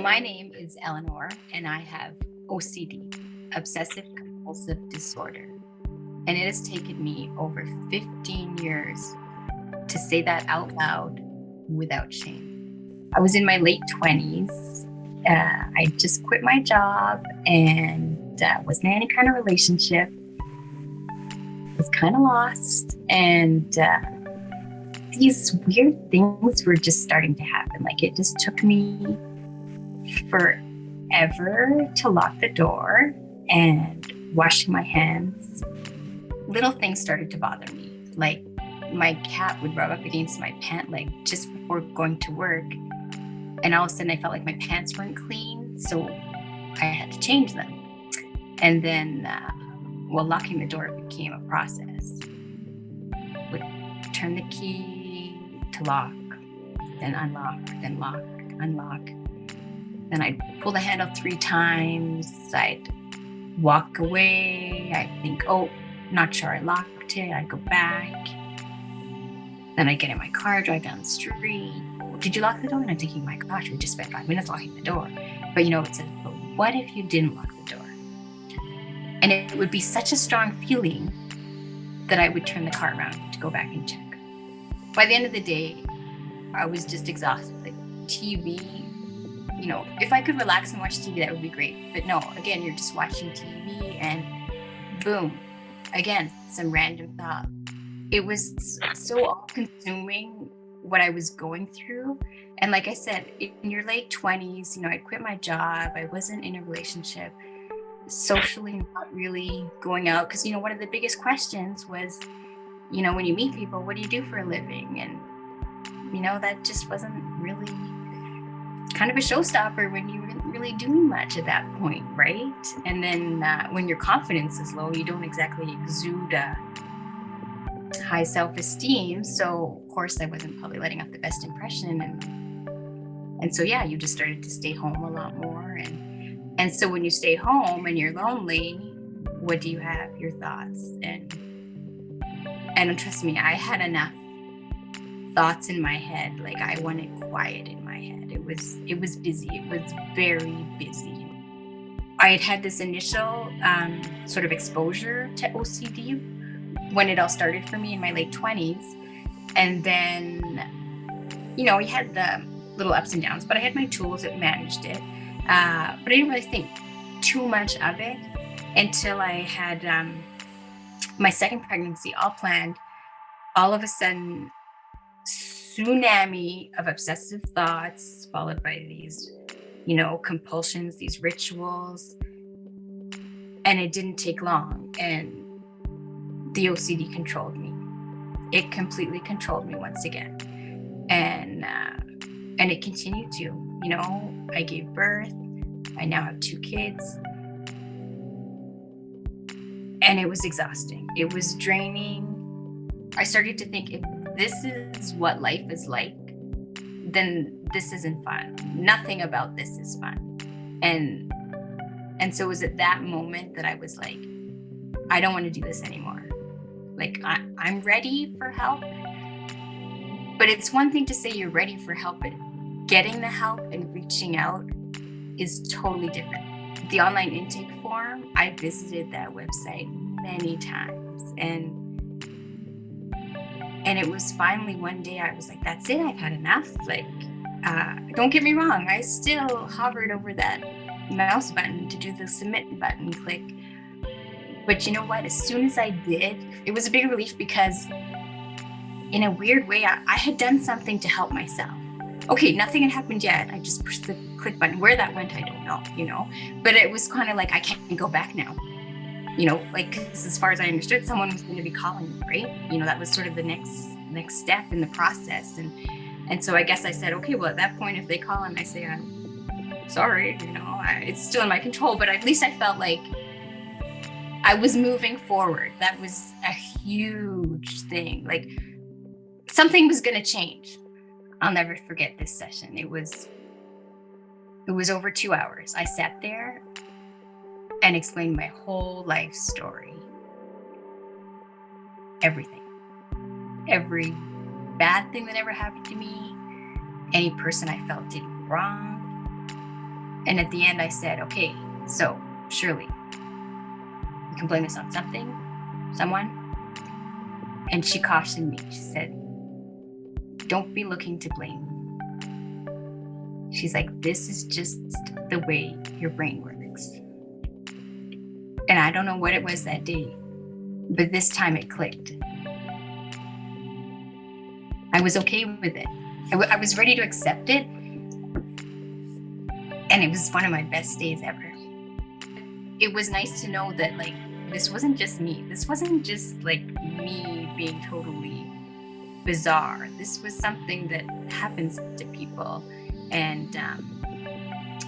my name is Eleanor, and I have OCD, obsessive compulsive disorder. And it has taken me over 15 years to say that out loud without shame. I was in my late 20s. I just quit my job and wasn't in any kind of relationship. Was kind of lost. And these weird things were just starting to happen. Like it just took me forever to lock the door and washing my hands. Little things started to bother me. Like my cat would rub up against my pant leg just before going to work. And all of a sudden I felt like my pants weren't clean. So I had to change them. And then, locking the door became a process. Would turn the key to lock, then unlock, then lock, unlock. Then I'd pull the handle 3 times. I'd walk away. I'd think, oh, not sure I locked it. I'd go back. Then I'd get in my car, drive down the street. Did you lock the door? And I'm thinking, my gosh, we just spent 5 minutes locking the door. But it said, but what if you didn't lock the door? And it would be such a strong feeling that I would turn the car around to go back and check. By the end of the day, I was just exhausted. Like TV, if I could relax and watch TV, that would be great. But no, again, you're just watching TV and boom, again, some random thought. It was so all-consuming what I was going through. And like I said, in your late 20s, I'd quit my job. I wasn't in a relationship. Socially not really going out because one of the biggest questions was when you meet people, what do you do for a living? And that just wasn't really kind of a showstopper when you weren't really doing much at that point, right? And then when your confidence is low, you don't exactly exude high self-esteem. So of course I wasn't probably letting off the best impression, and so you just started to stay home a lot more. And so when you stay home and you're lonely, what do you have? Your thoughts. And trust me, I had enough thoughts in my head. Like I wanted quiet in my head. It was busy. It was very busy. I had this initial sort of exposure to OCD when it all started for me in my late 20s. And then, we had the little ups and downs, but I had my tools that managed it. But I didn't really think too much of it until I had my second pregnancy all planned. All of a sudden, tsunami of obsessive thoughts, followed by these, compulsions, these rituals. And it didn't take long. And the OCD controlled me. It completely controlled me once again. And it continued to. I gave birth. I now have 2 kids. And it was exhausting. It was draining. I started to think, if this is what life is like, then this isn't fun. Nothing about this is fun. And so it was at that moment that I was like, I don't want to do this anymore. Like, I'm ready for help. But it's one thing to say you're ready for help, but getting the help and reaching out is totally different. The online intake form, I visited that website many times. And it was finally one day I was like, that's it, I've had enough. Like, don't get me wrong, I still hovered over that mouse button to do the submit button click. But you know what? As soon as I did, it was a big relief because in a weird way, I had done something to help myself. Okay, nothing had happened yet. I just pushed the click button. Where that went, I don't know, But it was kind of like, I can't go back now. Because as far as I understood, someone was going to be calling me, right? That was sort of the next step in the process. And so I guess I said, okay, well, at that point, if they call and I say, I'm sorry, it's still in my control, but at least I felt like I was moving forward. That was a huge thing. Like something was going to change. I'll never forget this session. It was over 2 hours. I sat there and explained my whole life story. Everything. Every bad thing that ever happened to me, any person I felt did wrong, And at the end, I said, okay, so Shirley, you can blame this on someone. And she cautioned me. She said, don't be looking to blame. She's like, this is just the way your brain works. And I don't know what it was that day, but this time it clicked. I was okay with it. I was ready to accept it. And it was one of my best days ever. It was nice to know that, like, this wasn't just me. This wasn't just like me being totally bizarre. This was something that happens to people. And,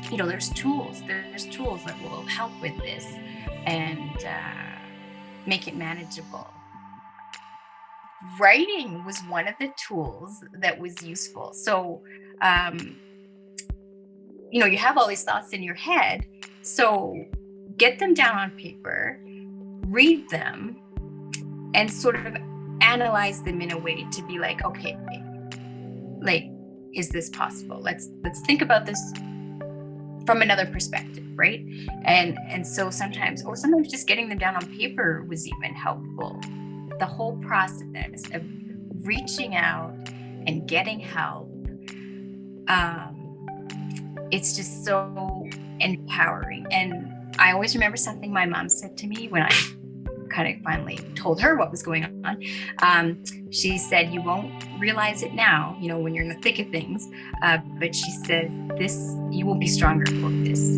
there's tools. There's tools that will help with this and make it manageable. Writing was one of the tools that was useful. So, you have all these thoughts in your head. So get them down on paper, read them, and sort of analyze them in a way to be like, okay, like, is this possible? Let's think about this from another perspective, right? And so sometimes just getting them down on paper was even helpful. The whole process of reaching out and getting help, it's just so empowering. And I always remember something my mom said to me when I kind of finally told her what was going on. She said, you won't realize it now, when you're in the thick of things, but she said, you will be stronger for this.